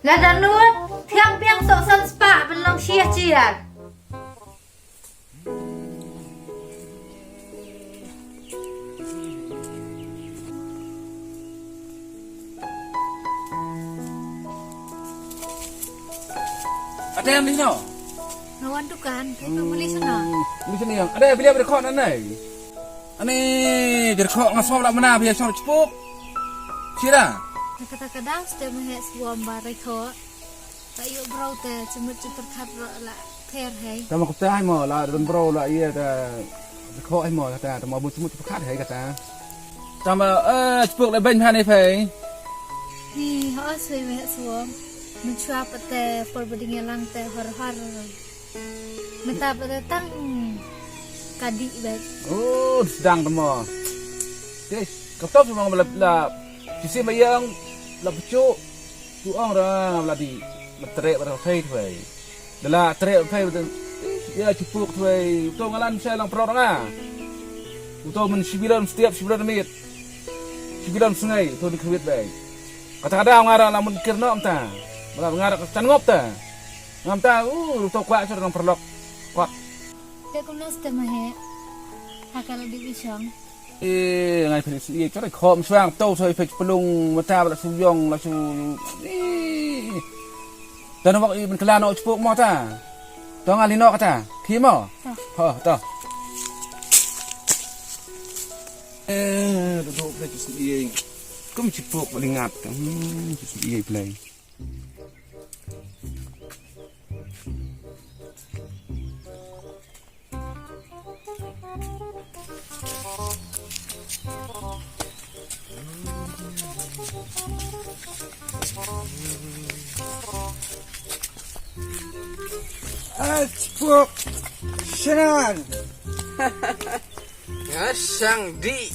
Gak ada nuat, tiang piang sok san spa belum cia-cia. Ada yang beli no? Nawan tu kan, kita beli sana. Beli sini yang ada beli berkok nanti. Ani berkok ngasom lah mana biar som cepuk. Sira. Kadang-kadang setiap melihat sebuah bariko, tak yuk berau teh cemut terkat lah ter hai. Kamu kata hai mo lah dan bro lah iya dah berkok hai mo kata, mau buat semut cepuk hai kata. Sama cepuk lah banyak ni pay. Ni hal sui melihat sebuah mencuap teh perbandingan lang teh har-har. Minta pada tang kadi bet. Oh sedang temo. Yes, kau tahu semua lah sisi mayang lah pucuk tu orang dah lah di berterik berfai tu ay. Dah terik berfai betul. Ya cepuk tu ay. Tu ngalan saya lang perut ngah. Tu men setiap 9 menit. 9 sungai tu di kewit bay. Kadang-kadang ngarang lamun kirno amta. Malah ngarang cangop ta. Ngamta tu kuat sur nang perlok. Kuat. Dia kena setiap melihat hakal di bisang. Ngai philip ye cho khom swang to soi phịch pelung mata la su yong la su dan wak ben kala no chpuk mo ta to ngali no kata thi mo ha to duduk phịch ye kum chpuk belingat ye play Cepuk senang. Ya sang di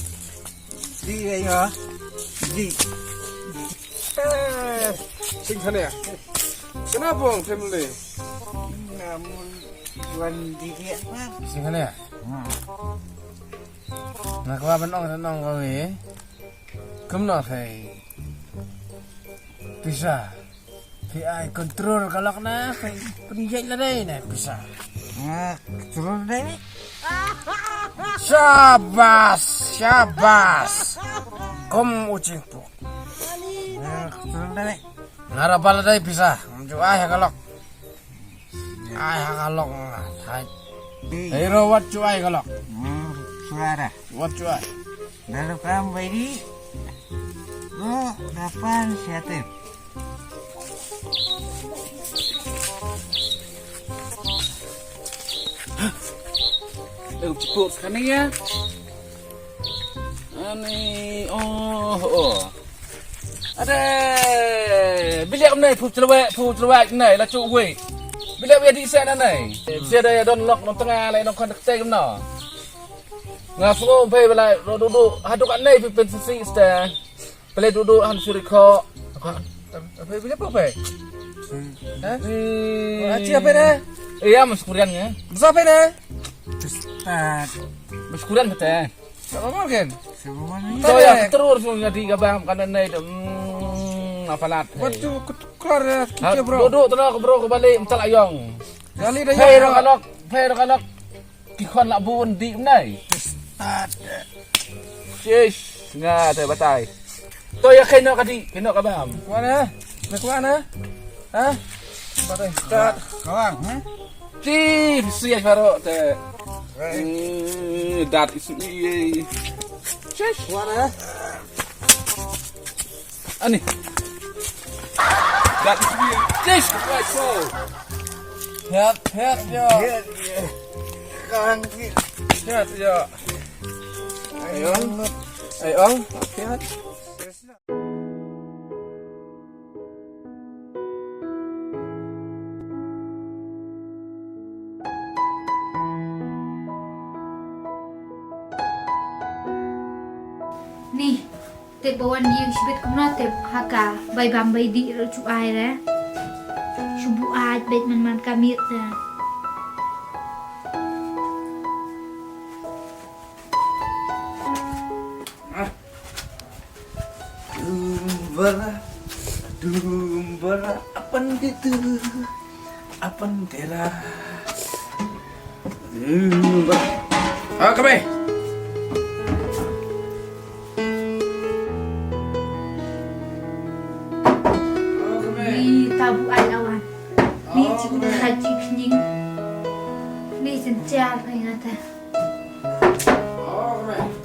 Ya. Di. sing sana ya kenapa bang family Namun tuan di dia mah. sing kana ya. Nak wa benong ko we. Kumno kai. Bisa. Thì ai control galak na kay penjaj na rin na bisa. Turun deh. Syabas. Kom ucing po. Turun deh. Ngarapal day bisa. Maju ay galak. Ay galak. Ay ro what chu ay galak. Suara. What chu ay. Lalu kamu bayi. Oh, dapat siatif. cepuk sekarang ya ani ada bilik này phụ celewek này là trụ quỷ bilik về đi xe này xe đây don lock nó tengah này nó còn được tay nó ngah semua pay belai duduk haduk aneh pipin sisi sta belai duduk han suriko apa bilik apa pay Aci apa dah? iya maskurian ya Besar apa dah? maskurian betul Tak mungkin. Semuanya. so ya terus jadi gabang kanan này apalat Waktu keluar kita bro. duduk tenang bro kembali mental ayong Kali dah Phê rồi kalok Ki kon lạ buồn đi này Shish Nga thời bắt tài Tôi khay nó ka di Kino ka ba Mana? Nak mana? Ha? Patay. Start. Kawan, Di Siya faro Te Dat isu Shish Mana? Ani Dat isu Shish Right so Head yo. kawan Head yo. Ayong. Head. Nih, tip bawan dia sibit kumna tip haka bay bambay di ro chu ai ra. Subu ai bet man kamit na. Dumbala gitu apa tera kami Ni tabu awan. Ni cikgu haji kenying. Ni senjal ingatan.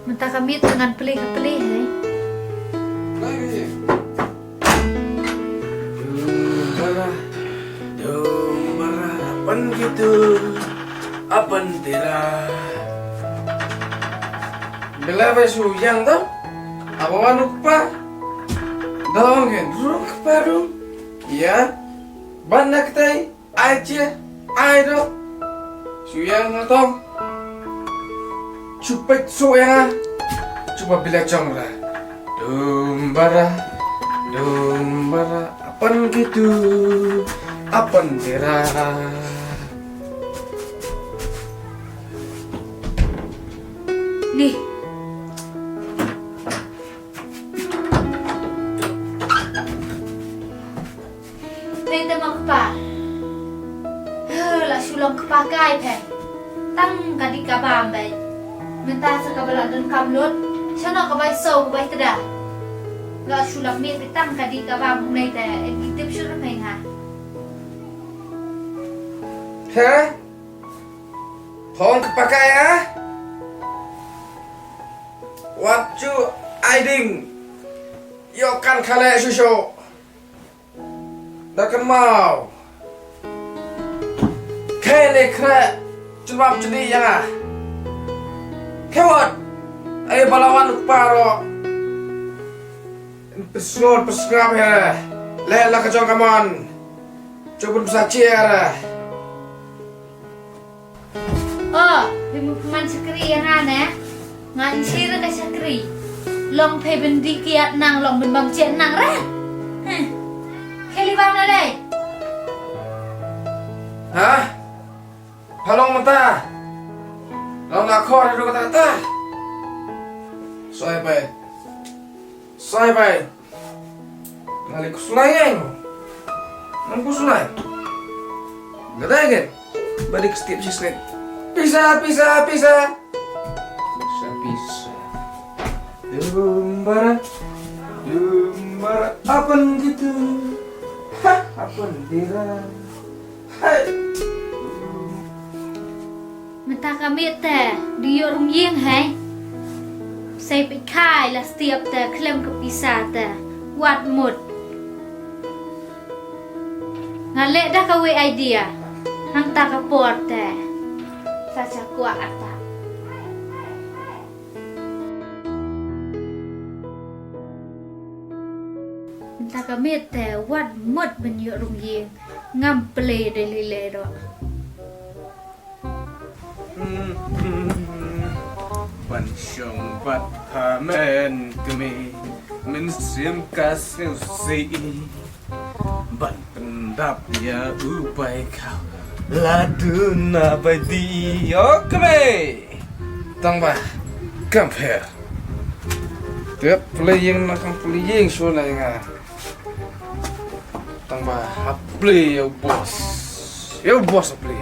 Mentah kami dengan pelih-pelih Apaan gitu apaan tera Bila besu yang tu, apa wanuk pa? Dong kan, ruk pa dong. Ya, banyak tay aja, ayo. Suyang tong. Cepet soya. Coba bila jong lah. Dombara, apaan gitu, apaan tera. Ni. Tete mau kepa. Lah sulong kepakai pe. Tang kadi kabam pe. Mentah sakabala dan kamlut. Sana kabai so kabai teda. Lah sulong mi tang kadi kabam mulai te. Itip suruh main ha. Hah? Thong kepakai ya? Waju aiding yo kan kale susu dah kemau kene kre cuma jadi yang ah kewat ayo balawan paro pesngap ya lela kacang kaman coba bisa ciara Oh, peman sekri yang aneh. Ngan sira ka sakri long phe ben di kiat nang long ben bang chen nang ra kheli bang na dai hah halong mata long nak kho ra kata kata sai bai ngali kusulai yang nang kusulai gadai kan balik setiap sisnet bisa Dumbara apaan gitu hah apaan dira hai mata kami te di yorum yeng hai sai pe khai la setiap te klem ke pisah te wat mut ngale dah ka we idea hang ta ka pot te saja kuat ata ta kami te wat mut ben yo rum yeng ngam ple de lile ro ban shong bat kamen kami men sim kasih si ban pendap ya upai kau laduna badi oke tang ba compare tiap playing nakang playing so na nga tang ba play yo boss play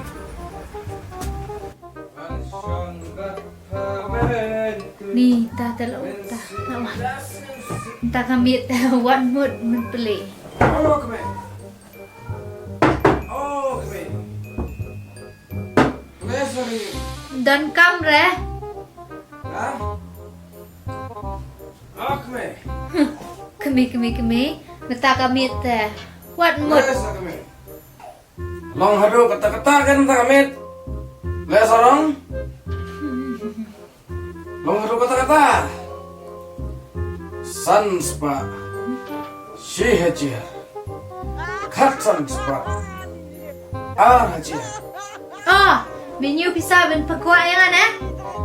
ni ta telo ta nawa ta kami te wat mut men ple dan kam re kami mata kami te wat mut long hado kata-kata kan tak amit le sarong long hado kata-kata sanspa shihajir khatsanspa arhajir oh menu bisa ben pakwa yang ana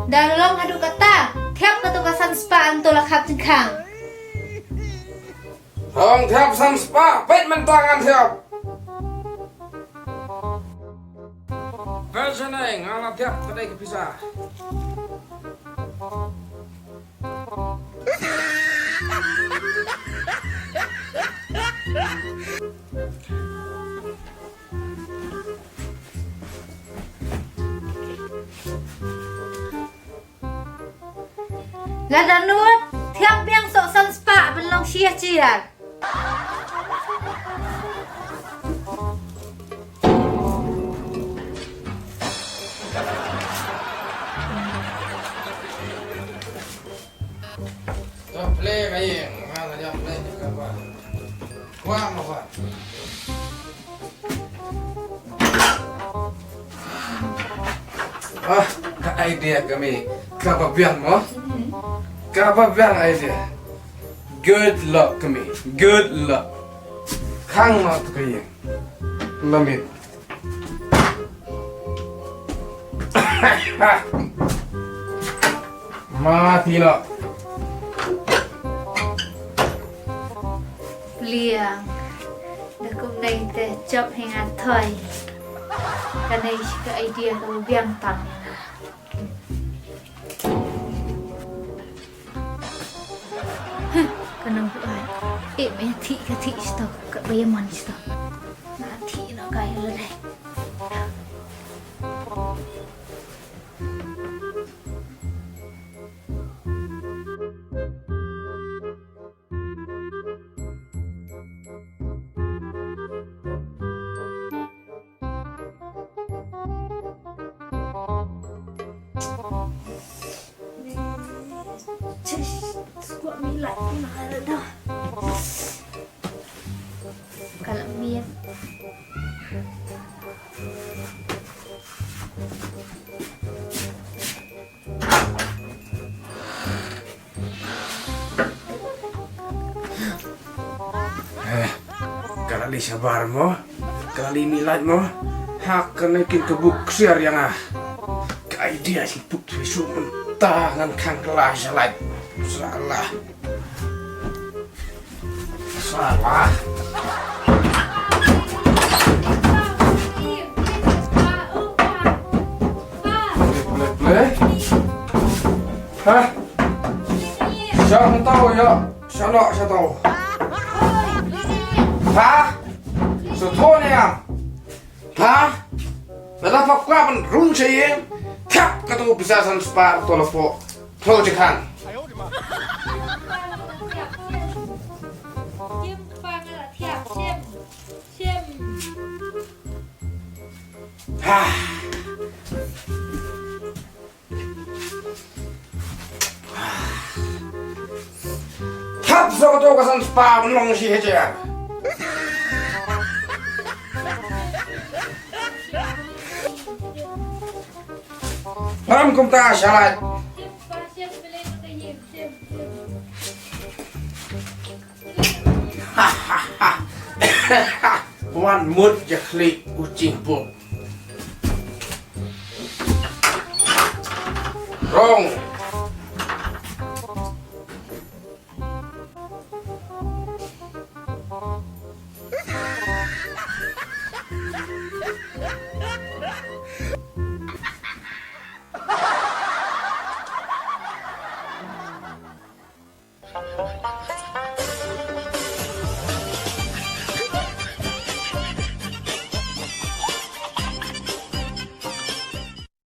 dalong hadu kata tiap katukasan spa antola khap jengkang Hong tiap sanspa bet mentangan tiap Berseneng ala tiap kedai kepisah Gak ada nuat, tiang piang sok san spa belong sia cia. Cho play cái gì? Mà là cho play cho các bạn. Qua mà bạn. Ah, idea kami. Kapabian mo? Kapabian idea. Good luck kami. Good luck. Khang nó tụi cái lamit. Mati lo. Liang, dah kum nai te job hengat thoi. Cái này cái idea của viêm tặng. Cái nông vụ ai, em ấy thị cái thị stop, cái bây giờ stop. Mà thị nó cái rồi đây. Kok milai mana dah? Kalau mian. Kali sabar mo, kali milad mo, hak kena kin kebuk siar yang Cái idea si buk tu su mentangan kang kelas salah. Salah. Salah. Boleh. Hah? Siapa yang tahu ya? Siapa tahu? Hah? Setuju ni ya? Hah? Dalam fakta pun run saya, tak kata bisa san spar tolong proyekan. Hah? Tak bisa kata san spar menong sih aja. Nam công ta trả lại. Wan mut jakli ucing pun. Rong.